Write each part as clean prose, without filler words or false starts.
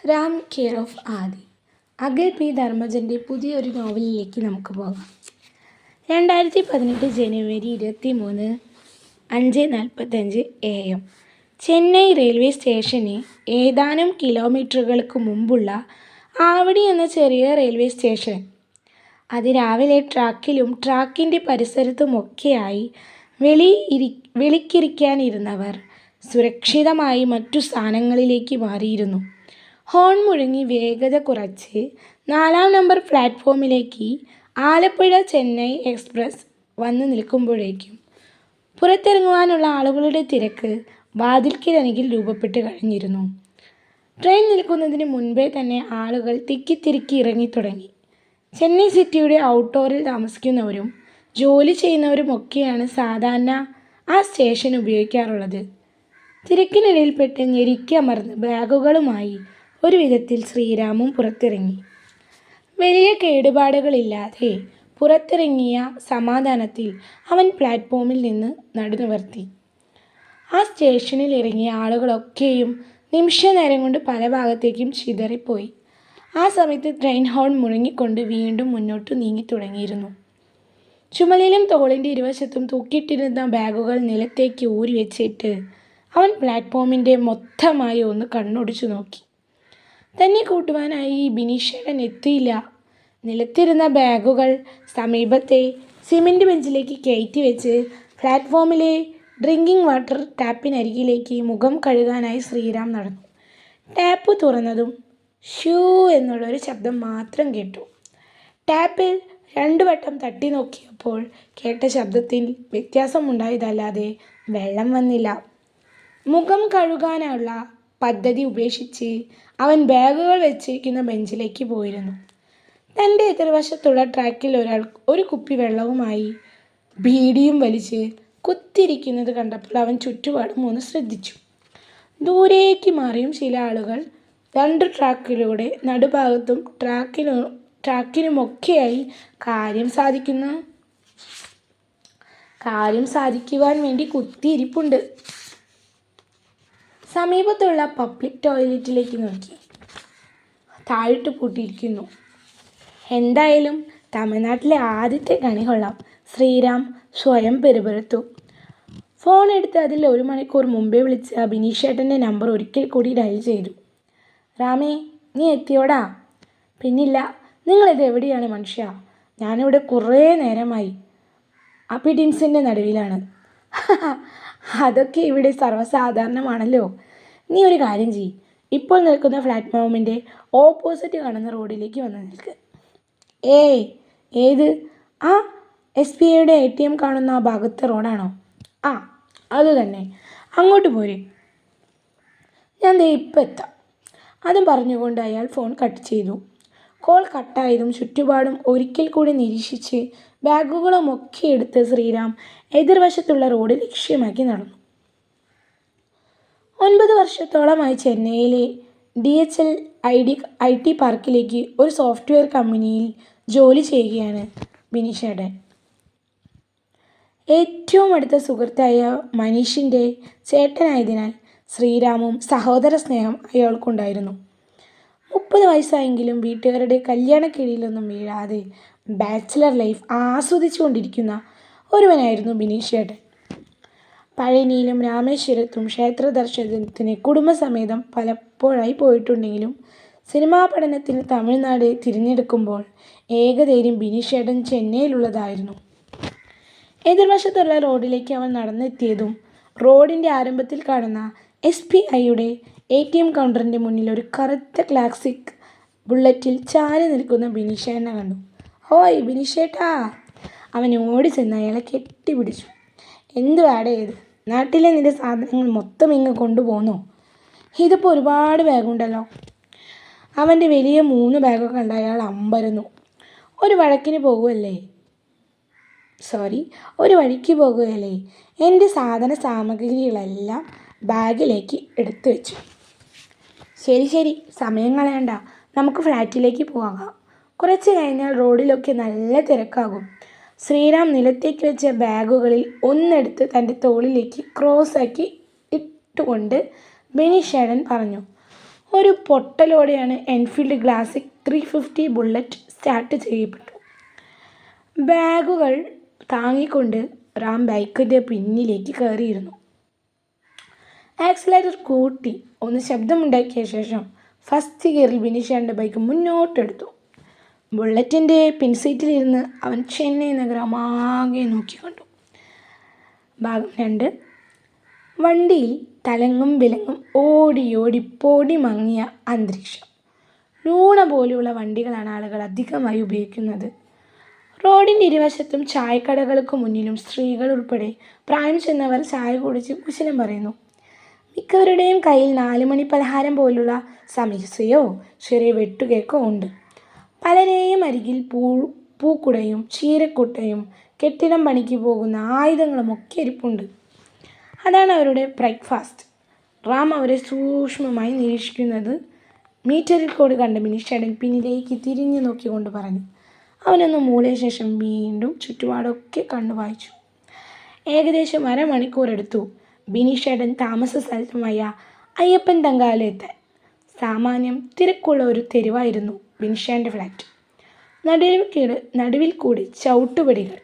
Ram care of Aadi. Akhil P ധർമ്മജൻ്റെ പുതിയൊരു നോവലിലേക്ക് നമുക്ക് പോകാം. 2018 ജനുവരി 23 5:45 AM. ചെന്നൈ റെയിൽവേ സ്റ്റേഷന് ഏതാനും കിലോമീറ്ററുകൾക്ക് മുമ്പുള്ള ആവടി എന്ന ചെറിയ റെയിൽവേ സ്റ്റേഷൻ. അതിരാവിലെ ട്രാക്കിലും ട്രാക്കിൻ്റെ പരിസരത്തുമൊക്കെയായി വിളിക്കിരിക്കാനിരുന്നവർ സുരക്ഷിതമായി മറ്റു സ്ഥാനങ്ങളിലേക്ക് മാറിയിരുന്നു. ഹോൺ മുഴങ്ങി വേഗത കുറച്ച് 4-ാം നമ്പർ പ്ലാറ്റ്ഫോമിലേക്ക് ആലപ്പുഴ ചെന്നൈ എക്സ്പ്രസ് വന്നു നിൽക്കുമ്പോഴേക്കും പുറത്തിറങ്ങുവാനുള്ള ആളുകളുടെ തിരക്ക് വാതിൽക്കലരികിൽ രൂപപ്പെട്ട് കഴിഞ്ഞിരുന്നു. ട്രെയിൻ നിൽക്കുന്നതിന് മുൻപേ തന്നെ ആളുകൾ തിക്കിത്തിരക്കി ഇറങ്ങിത്തുടങ്ങി. ചെന്നൈ സിറ്റിയുടെ ഔട്ട്ഡോറിൽ താമസിക്കുന്നവരും ജോലി ചെയ്യുന്നവരുമൊക്കെയാണ് സാധാരണ ആ സ്റ്റേഷൻ ഉപയോഗിക്കാറുള്ളത്. തിരക്കിനിടയിൽപ്പെട്ട് ഞെരുക്കിയമർന്ന് ബാഗുകളുമായി ഒരു വിധത്തിൽ ശ്രീരാമും പുറത്തിറങ്ങി. വലിയ കേടുപാടുകളില്ലാതെ പുറത്തിറങ്ങിയ സമാധാനത്തിൽ അവൻ പ്ലാറ്റ്ഫോമിൽ നിന്ന് നടുനിവർത്തി. ആ സ്റ്റേഷനിൽ ഇറങ്ങിയ ആളുകളൊക്കെയും നിമിഷനേരം കൊണ്ട് പല ഭാഗത്തേക്കും ചിതറിപ്പോയി. ആ സമയത്ത് ട്രെയിൻ ഹോൺ മുഴങ്ങിക്കൊണ്ട് വീണ്ടും മുന്നോട്ട് നീങ്ങിത്തുടങ്ങിയിരുന്നു. ചുമലിലും തോളിൻ്റെ ഇരുവശത്തും തൂക്കിയിട്ടിരുന്ന ബാഗുകൾ നിലത്തേക്ക് ഊരി വെച്ചിട്ട് അവൻ പ്ലാറ്റ്ഫോമിൻ്റെ മൊത്തമായി ഒന്ന് കണ്ണോടിച്ചു നോക്കി. തന്നെ കൂട്ടുവാനായി ബിനീഷേട്ടൻ എത്തിയില്ല. നിലത്തിരുന്ന ബാഗുകൾ സമീപത്തെ സിമൻറ്റ് ബെഞ്ചിലേക്ക് കയറ്റി വെച്ച് പ്ലാറ്റ്ഫോമിലെ ഡ്രിങ്കിങ് വാട്ടർ ടാപ്പിനരികിലേക്ക് മുഖം കഴുകാനായി ശ്രീരാം നടന്നു. ടാപ്പ് തുറന്നതും ഷൂ എന്നുള്ളൊരു ശബ്ദം മാത്രം കേട്ടു. ടാപ്പിൽ 2 വട്ടം തട്ടി നോക്കിയപ്പോൾ കേട്ട ശബ്ദത്തിൽ വ്യത്യാസമുണ്ടായതല്ലാതെ വെള്ളം വന്നില്ല. മുഖം കഴുകാനുള്ള പദ്ധതി ഉപേക്ഷിച്ച് അവൻ ബാഗുകൾ വെച്ചിരിക്കുന്ന ബെഞ്ചിലേക്ക് പോയിരുന്നു. തൻ്റെ എതിർവശത്തുള്ള ട്രാക്കിൽ ഒരാൾ ഒരു കുപ്പി വെള്ളവുമായി ബീഡിയും വലിച്ച് കുത്തിരിക്കുന്നത് കണ്ടപ്പോൾ അവൻ ചുറ്റുപാടും ഒന്ന് ശ്രദ്ധിച്ചു. ദൂരേക്ക് മാറിയും ചില ആളുകൾ 2 ട്രാക്കിലൂടെ നടുഭാഗത്തും ട്രാക്കിനുമൊക്കെയായി കാര്യം സാധിക്കുവാൻ വേണ്ടി കുത്തിയിരിപ്പുണ്ട്. സമീപത്തുള്ള പബ്ലിക് ടോയ്ലറ്റിലേക്ക് നോക്കി. താഴിട്ട് പൂട്ടിയിരിക്കുന്നു. എന്തായാലും തമിഴ്നാട്ടിലെ ആദ്യത്തെ കണി കൊള്ളാം, ശ്രീരാം സ്വയം പെരുപെറുത്തു. ഫോൺ എടുത്ത് അതിൽ 1 മണിക്കൂർ മുമ്പേ വിളിച്ച ബിനീഷേട്ടൻ്റെ നമ്പർ ഒരിക്കൽ കൂടി ഡയൽ ചെയ്തു. രാമേ, നീ എത്തിയോടാ? പിന്നില്ല. നിങ്ങളിത് എവിടെയാണ് മനുഷ്യ? ഞാനിവിടെ കുറേ നേരമായി. അപ്പിഡിംസിൻ്റെ നടുവിലാണ്. അതൊക്കെ ഇവിടെ സർവ്വസാധാരണമാണല്ലോ. നീ ഒരു കാര്യം ചെയ്യ്, ഇപ്പോൾ നിൽക്കുന്ന പ്ലാറ്റ്ഫോമിൻ്റെ ഓപ്പോസിറ്റ് കാണുന്ന റോഡിലേക്ക് വന്ന് നിൽക്ക്. ഏയ്, ഏത്? ആ SBIയുടെ ATM കാണുന്ന ആ ഭാഗത്തെ റോഡാണോ? ആ, അത് തന്നെ. അങ്ങോട്ട് പോരെ. ഞാൻ ദേ ഇപ്പം എത്താം. അതും പറഞ്ഞുകൊണ്ട് അയാൾ ഫോൺ കട്ട് ചെയ്തു. കോൾ കട്ടായതും ചുറ്റുപാടും ഒരിക്കൽ കൂടി നിരീക്ഷിച്ച് ബാഗുകളുമൊക്കെ എടുത്ത് ശ്രീരാം എതിർവശത്തുള്ള റോഡ് ലക്ഷ്യമാക്കി നടന്നു. 9 വർഷത്തോളമായി ചെന്നൈയിലെ DHL IT പാർക്കിലേക്ക് ഒരു സോഫ്റ്റ്വെയർ കമ്പനിയിൽ ജോലി ചെയ്യുകയാണ് ബിനീഷേട്ടൻ. ഏറ്റവും അടുത്ത സുഹൃത്തായ മനീഷിൻ്റെ ചേട്ടനായതിനാൽ ശ്രീരാമും സഹോദര സ്നേഹം അയാൾക്കുണ്ടായിരുന്നു. 30 വയസ്സായെങ്കിലും വീട്ടുകാരുടെ കല്യാണക്കിഴിയിലൊന്നും വീഴാതെ ബാച്ചിലർ ലൈഫ് ആസ്വദിച്ചു കൊണ്ടിരിക്കുന്ന ഒരുവനായിരുന്നു ബിനീഷേട്ടൻ. പഴനിയിലും രാമേശ്വരത്തും ക്ഷേത്ര ദർശനത്തിന് കുടുംബസമേതം പലപ്പോഴായി പോയിട്ടുണ്ടെങ്കിലും സിനിമാ പഠനത്തിന് തമിഴ്നാട് തിരഞ്ഞെടുക്കുമ്പോൾ ഏകധൈര്യം ബിനീഷേട്ടൻ ചെന്നൈയിലുള്ളതായിരുന്നു. എതിർവശത്തുള്ള റോഡിലേക്ക് അവൻ നടന്നെത്തിയതും റോഡിൻ്റെ ആരംഭത്തിൽ കാണുന്ന SBIയുടെ ATM കൗണ്ടറിൻ്റെ മുന്നിൽ ഒരു കറുത്ത ക്ലാസിക് ബുള്ളറ്റിൽ ചാരി നിൽക്കുന്ന ബിനീഷേട്ടനെ കണ്ടു. ഹോയ് ബിനീഷേട്ടാ! അവൻ ഓടി ചെന്ന് അയാളെ കെട്ടിപ്പിടിച്ചു. എന്തുവാടേ ഇത്? നാട്ടിലെ നിന്റെ സാധനങ്ങൾ മൊത്തം ഇങ്ങ് കൊണ്ടുപോകുന്നോ? ഇതിപ്പോൾ ഒരുപാട് ബാഗുണ്ടല്ലോ. അവൻ്റെ വലിയ 3 ബാഗൊക്കെ കണ്ട് അയാൾ അമ്പരന്നു. ഒരു വഴിക്ക് പോകുകയല്ലേ. എൻ്റെ സാധന സാമഗ്രികളെല്ലാം ബാഗിലേക്ക് എടുത്തു വെച്ചു. ശരി, സമയം കളയണ്ട, നമുക്ക് ഫ്ലാറ്റിലേക്ക് പോകാം. കുറച്ച് കഴിഞ്ഞാൽ റോഡിലൊക്കെ നല്ല തിരക്കാകും. ശ്രീരാം നിലത്തേക്ക് വെച്ച ബാഗുകളിൽ ഒന്നെടുത്ത് തൻ്റെ തോളിലേക്ക് ക്രോസാക്കി ഇട്ടുകൊണ്ട് ബിനീഷേട്ടൻ പറഞ്ഞു. ഒരു പൊട്ടലോടെയാണ് എൻഫീൽഡ് ക്ലാസിക് 350 ബുള്ളറ്റ് സ്റ്റാർട്ട് ചെയ്യപ്പെട്ടു. ബാഗുകൾ താങ്ങിക്കൊണ്ട് റാം ബൈക്കിൻ്റെ പിന്നിലേക്ക് കയറിയിരുന്നു. ആക്സിലേറ്റർ കൂട്ടി ഒന്ന് ശബ്ദമുണ്ടാക്കിയ ശേഷം ഫസ്റ്റ് ഗിയറിൽ ബിനീഷേട്ടൻ്റെ ബൈക്ക് മുന്നോട്ടെടുത്തു. ബുള്ളറ്റിൻ്റെ പിൻസീറ്റിലിരുന്ന് അവൻ ചെന്നൈ നഗരമാകെ നോക്കി കണ്ടു. ഭാഗം 2. വണ്ടിയിൽ തലങ്ങും വിലങ്ങും ഓടി പൊടി മങ്ങിയ അന്തരീക്ഷം. ലൂണ പോലെയുള്ള വണ്ടികളാണ് ആളുകൾ അധികമായി ഉപയോഗിക്കുന്നത്. റോഡിൻ്റെ ഇരുവശത്തും ചായക്കടകൾക്ക് മുന്നിലും സ്ത്രീകൾ ഉൾപ്പെടെ പ്രായം ചെന്നവർ ചായ കുടിച്ച് കുശലം പറയുന്നു. മിക്കവരുടെയും കയ്യിൽ 4 മണി പലഹാരം പോലുള്ള സമോസയോ ചെറിയ വെട്ടുകേക്കോ ഉണ്ട്. പലരെയും അരികിൽ പൂക്കുടയും ചീരക്കുട്ടയും കെട്ടിടം പണിക്ക് പോകുന്ന ആയുധങ്ങളുമൊക്കെ ഇരിപ്പുണ്ട്. അതാണ് അവരുടെ ബ്രേക്ക്ഫാസ്റ്റ്. റാം അവരെ സൂക്ഷ്മമായി നിരീക്ഷിക്കുന്നത് മീറ്ററിൽ കോഡ് കണ്ട ബിനീഷേട്ടൻ പിന്നിലേക്ക് തിരിഞ്ഞു നോക്കിക്കൊണ്ട് പറഞ്ഞു. അവനൊന്ന് മൂളിയ ശേഷം വീണ്ടും ചുറ്റുപാടൊക്കെ കണ്ണു വായിച്ചു. ഏകദേശം അരമണിക്കൂർ എടുത്തു ബിനീഷേട്ടൻ താമസ സ്ഥലത്തുമായ അയ്യപ്പൻ തങ്കാലെത്താൻ. സാമാന്യം തിരക്കുള്ള ഒരു തെരുവായിരുന്നു ബിനീഷേട്ടൻ്റെ ഫ്ലാറ്റ്. നടുവിൽ കൂടി ചവിട്ടുപടികൾ,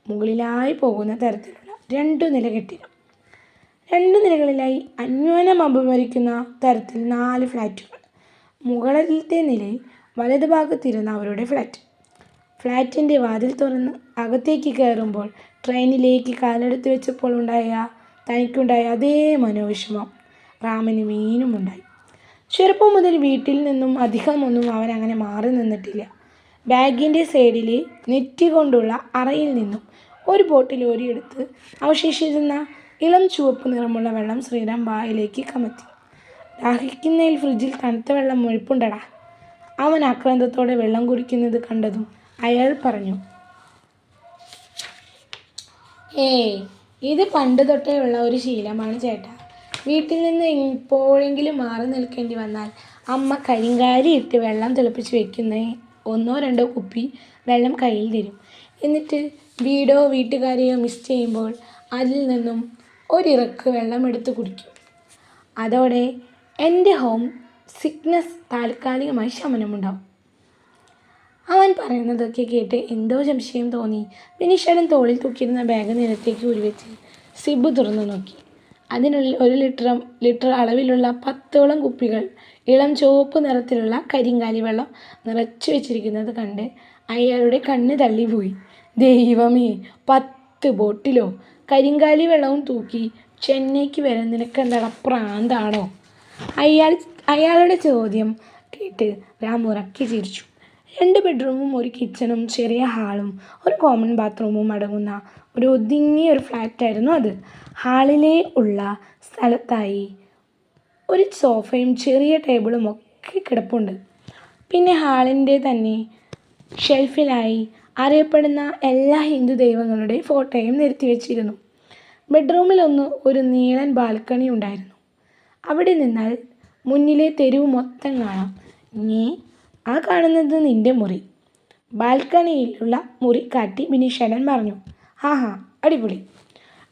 മുകളിലായി പോകുന്ന തരത്തിലുള്ള 2 നില കെട്ടിടം. 2 നിലകളിലായി അന്യോന്യം അപരിക്കുന്ന തരത്തിൽ 4 ഫ്ലാറ്റുകൾ. മുകളിലത്തെ നിലയിൽ വലതുഭാഗത്തിരുന്ന അവരുടെ ഫ്ലാറ്റ്. ഫ്ലാറ്റിൻ്റെ വാതിൽ തുറന്ന് അകത്തേക്ക് കയറുമ്പോൾ ട്രെയിനിലേക്ക് കാലെടുത്ത് വെച്ചപ്പോൾ തനിക്കുണ്ടായ അതേ മനോവിഷമം റാമിന് വീണ്ടുമുണ്ടായി. ചെറുപ്പം മുതൽ വീട്ടിൽ നിന്നും അധികമൊന്നും അവൻ അങ്ങനെ മാറി നിന്നിട്ടില്ല. ബാഗിൻ്റെ സൈഡിലെ നെറ്റി കൊണ്ടുള്ള അറയിൽ നിന്നും ഒരു ബോട്ടിൽ ഓരിയെടുത്ത് അവശേഷിച്ചിരുന്ന ഇളം ചുവപ്പ് നിറമുള്ള വെള്ളം ശ്രീറാം വായിലേക്ക് കമത്തി. ദാഹിക്കുന്നതിൽ ഫ്രിഡ്ജിൽ തണുത്ത വെള്ളം മുഴുപ്പുണ്ടടാ. അവൻ ആക്രാന്തത്തോടെ വെള്ളം കുടിക്കുന്നത് കണ്ടതും അയാൾ പറഞ്ഞു. ഇത് പണ്ട് തൊട്ടേ ഉള്ള ഒരു ശീലമാണ് ചേട്ടാ. വീട്ടിൽ നിന്ന് എപ്പോഴെങ്കിലും മാറി നിൽക്കേണ്ടി വന്നാൽ അമ്മ കരിങ്കാലി ഇട്ട് വെള്ളം തിളപ്പിച്ച് വെക്കുന്ന 1-2 കുപ്പി വെള്ളം കയ്യിൽ തരും. എന്നിട്ട് വീട്ടുകാരെയോ മിസ് ചെയ്യുമ്പോൾ അതിൽ നിന്നും ഒരിറക്ക് വെള്ളം എടുത്ത് കുടിക്കും. അതോടെ എൻ്റെ ഹോം സിക്നെസ് താൽക്കാലികമായി ശമനമുണ്ടാവും. അവൻ പറയുന്നതൊക്കെ കേട്ട് എന്തോ സംശയം തോന്നി ബിനീഷേട്ടൻ തോളിൽ തൂക്കിയിരുന്ന ബാഗ് നിലത്തേക്ക് ഉരുവെച്ച് സിബ് തുറന്നു നോക്കി. അതിനുള്ളിൽ 1 ലിറ്റർ അളവിലുള്ള 10ഓളം കുപ്പികൾ ഇളം ചുവപ്പ് നിറത്തിലുള്ള കരിങ്കാലി വെള്ളം നിറച്ചു വെച്ചിരിക്കുന്നത് കണ്ട് അയാളുടെ കണ്ണ് തള്ളിപ്പോയി. ദൈവമേ, 10 ബോട്ടിലോ? കരിങ്കാലി വെള്ളവും തൂക്കി ചെന്നൈക്ക് വരാൻ നിനക്കെന്താ പ്രാന്താണോ? അയാളുടെ ചോദ്യം കേട്ട് റാം ഉറക്കി ചിരിച്ചു. 2 ബെഡ്റൂമും 1 കിച്ചണും ചെറിയ ഹാളും 1 കോമൺ ബാത്റൂമും അടങ്ങുന്ന ഒരു ഒതുങ്ങിയ ഒരു ഫ്ലാറ്റായിരുന്നു അത്. ഹാളിലെ ഉള്ള സ്ഥലത്തായി ഒരു സോഫയും ചെറിയ ടേബിളും ഒക്കെ കിടപ്പുണ്ട്. പിന്നെ ഹാളിൻ്റെ തന്നെ ഷെൽഫിലായി അറിയപ്പെടുന്ന എല്ലാ ഹിന്ദു ദൈവങ്ങളുടെ ഫോട്ടോയും നിരത്തി വെച്ചിരുന്നു. ബെഡ്റൂമിലൊന്ന് ഒരു നീളൻ ബാൽക്കണി ഉണ്ടായിരുന്നു. അവിടെ നിന്നാൽ മുന്നിലെ തെരുവ് മൊത്തം കാണാം. ആ കാണുന്നത് നിൻ്റെ മുറി. ബാൽക്കണിയിലുള്ള മുറി കാട്ടി ബിനീഷേട്ടൻ പറഞ്ഞു. ആഹാ, അടിപൊളി.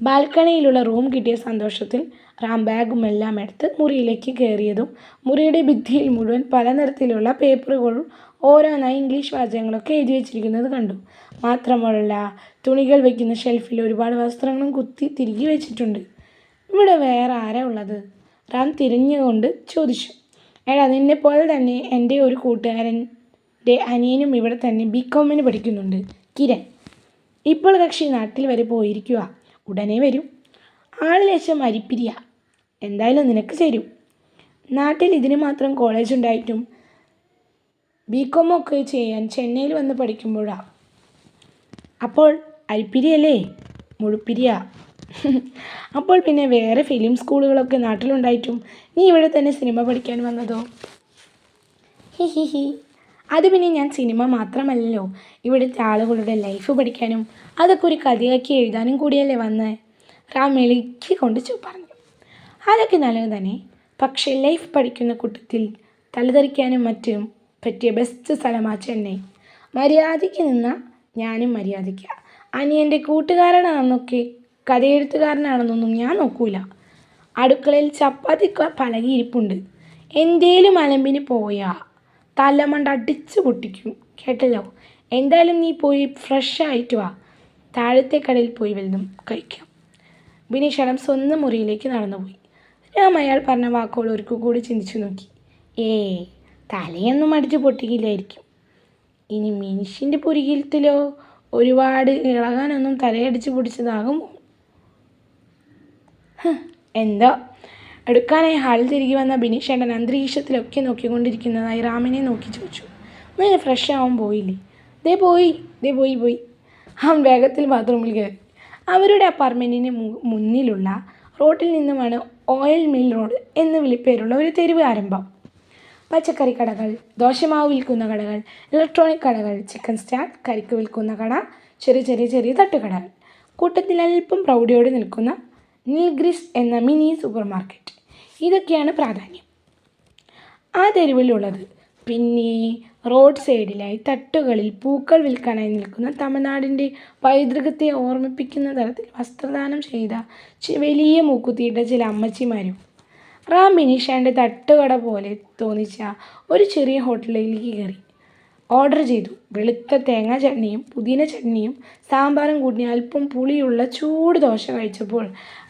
ബാൽക്കണിയിലുള്ള റൂം കിട്ടിയ സന്തോഷത്തിൽ റാം ബാഗുമെല്ലാം എടുത്ത് മുറിയിലേക്ക് കയറിയതും മുറിയുടെ ഭിത്തിയിൽ മുഴുവൻ പല നിറത്തിലുള്ള പേപ്പറുകളും ഓരോന്നായി ഇംഗ്ലീഷ് വാചകങ്ങളൊക്കെ എഴുതി വെച്ചിരിക്കുന്നത് കണ്ടു. മാത്രമല്ല, തുണികൾ വയ്ക്കുന്ന ഷെൽഫിൽ ഒരുപാട് വസ്ത്രങ്ങളും കുത്തി തിരികെ വെച്ചിട്ടുണ്ട്. ഇവിടെ വേറെ ആരാ ഉള്ളത്? റാം തിരിഞ്ഞുകൊണ്ട് ചോദിച്ചു. എടാ, നിന്നെപ്പോലെ തന്നെ എൻ്റെ ഒരു കൂട്ടുകാരൻ്റെ അനിയനും ഇവിടെ തന്നെ BCom പഠിക്കുന്നുണ്ട്, കിരൺ. ഇപ്പോൾ കക്ഷി നാട്ടിൽ വരെ പോയിരിക്കുക. ഉടനെ വരും. ആള് ലേശം അരിപ്പിരിയ. എന്തായാലും നിനക്ക് ചേരും. നാട്ടിൽ ഇതിന് മാത്രം കോളേജ് ഉണ്ടായിട്ടും BCom ഒക്കെ ചെയ്യാൻ ചെന്നൈയിൽ വന്ന് പഠിക്കുമ്പോഴാണ്. അപ്പോൾ അരിപ്പിരിയല്ലേ? മുഴുപ്പിരിയ. അപ്പോൾ പിന്നെ വേറെ ഫിലിം സ്കൂളുകളൊക്കെ നാട്ടിലുണ്ടായിട്ടും നീ ഇവിടെ തന്നെ സിനിമ പഠിക്കാൻ വന്നതോ? ഹി. അത് പിന്നെ ഞാൻ സിനിമ മാത്രമല്ലല്ലോ, ഇവിടുത്തെ ആളുകളുടെ ലൈഫ് പഠിക്കാനും അതൊക്കെ ഒരു കഥയാക്കി എഴുതാനും കൂടിയല്ലേ വന്ന്. റാം മെളിക്ക് കൊണ്ട് പറഞ്ഞു. അതൊക്കെ നല്ലത് തന്നെ. പക്ഷേ ലൈഫ് പഠിക്കുന്ന കൂട്ടത്തിൽ തലതെറിക്കാനും മറ്റും പറ്റിയ ബെസ്റ്റ് സ്ഥലമാണ് ചെന്നൈ. മര്യാദയ്ക്ക് നിന്ന ഞാനും മര്യാദയ്ക്ക. അനിയൻ്റെ കൂട്ടുകാരനാണെന്നൊക്കെ കഥയെഴുത്തുകാരനാണെന്നൊന്നും ഞാൻ നോക്കൂല. അടുക്കളയിൽ ചപ്പാത്തി പലകിയിരിപ്പുണ്ട്. എന്തേലും അലമ്പിന് പോയാ തലമണ്ട അടിച്ച് പൊട്ടിക്കും, കേട്ടല്ലോ. എന്തായാലും നീ പോയി ഫ്രഷ് ആയിട്ട് വാ, താഴത്തെ കടയിൽ പോയി വല്ലതും കഴിക്കാം. ബിനീഷേട്ടൻ സ്വന്തം മുറിയിലേക്ക് നടന്നുപോയി. രാം അയാൾ പറഞ്ഞ വാക്കുകൾ ഒരിക്കൽ കൂടി ചിന്തിച്ചു നോക്കി. തലയൊന്നും അടിച്ച് പൊട്ടിക്കില്ലായിരിക്കും. ഇനി മനുഷ്യൻ്റെ പുരികത്തിലോ ഒരുപാട് ഇളകാനൊന്നും തലയടിച്ച് പൊടിച്ചതാകുമോ? എന്തോ. എടുക്കാനായി ഹാളിൽ തിരികെ വന്ന ബിനീഷേട്ടൻ അന്തരീക്ഷത്തിലൊക്കെ നോക്കിക്കൊണ്ടിരിക്കുന്നതായി റാമിനെ നോക്കി ചോദിച്ചു. നീ ഫ്രഷ് ആവാൻ പോയില്ലേ? ദേ പോയി. അവൻ വേഗത്തിൽ ബാത്റൂമിൽ കയറി. അവരുടെ അപ്പാർട്ട്മെൻറ്റിന് മുന്നിലുള്ള റോഡിൽ നിന്നുമാണ് ഓയിൽ മിൽ റോഡ് എന്ന് വിളിപ്പേരുള്ള ഒരു തെരുവ് ആരംഭം. പച്ചക്കറി കടകൾ, ദോശമാവ് വിൽക്കുന്ന കടകൾ, ഇലക്ട്രോണിക് കടകൾ, ചിക്കൻ സ്റ്റാൾ, കരിക്ക് വിൽക്കുന്ന കട, ചെറിയ തട്ടുകടകൾ. കൂട്ടത്തിൽ അല്പം പ്രൗഢിയോടെ നിൽക്കുന്ന നീൽഗ്രിസ് എന്ന മിനി സൂപ്പർ മാർക്കറ്റ്. ഇതൊക്കെയാണ് പ്രാധാന്യം ആ തെരുവിലുള്ളത്. പിന്നെ റോഡ് സൈഡിലായി തട്ടുകളിൽ പൂക്കൾ വിൽക്കാനായി നിൽക്കുന്ന തമിഴ്നാടിൻ്റെ പൈതൃകത്തെ ഓർമ്മിപ്പിക്കുന്ന തരത്തിൽ വസ്ത്രദാനം ചെയ്ത വലിയ മൂക്കുത്തിയിട്ട ചില അമ്മച്ചിമാരും. റാം ബിനീഷേട്ടൻ്റെ തട്ടുകട പോലെ തോന്നിച്ച ഒരു ചെറിയ ഹോട്ടലിലേക്ക് കയറി. ഓർഡർ ചെയ്തു. വെളുത്ത തേങ്ങാ ചട്നിയും പുതിന ചട്നിയും സാമ്പാറും കൂട്ടി അല്പം പുളിയുള്ള ചൂട് ദോശ കഴിച്ചപ്പോൾ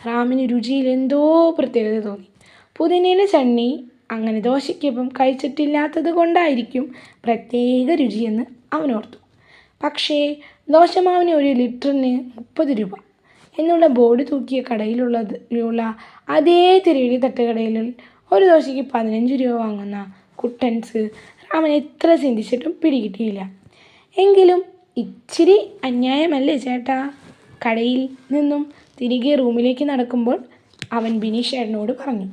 റാമിന് രുചിയിൽ എന്തോ പ്രത്യേകത തോന്നി. പുതിനയിലെ ചട്നി അങ്ങനെ ദോശയ്ക്കൊപ്പം കഴിച്ചിട്ടില്ലാത്തത് കൊണ്ടായിരിക്കും പ്രത്യേക രുചിയെന്ന് അവനോർത്തു. പക്ഷേ ദോശമാവിന് 1 ലിറ്ററിന് 30 രൂപ എന്നുള്ള ബോർഡ് തൂക്കിയ കടയിലുള്ള അതേ തിരയുടെ തട്ടുകടയിൽ ഒരു ദോശയ്ക്ക് 15 രൂപ വാങ്ങുന്ന കുട്ടൻസ് റാമൻ എത്ര ചിന്തിച്ചിട്ടും പിടികിട്ടിയില്ല. എങ്കിലും ഇച്ചിരി അന്യായമല്ലേ ചേട്ടാ? കടയിൽ നിന്നും തിരികെ റൂമിലേക്ക് നടക്കുമ്പോൾ അവൻ ബിനീഷേട്ടനോട് പറഞ്ഞു.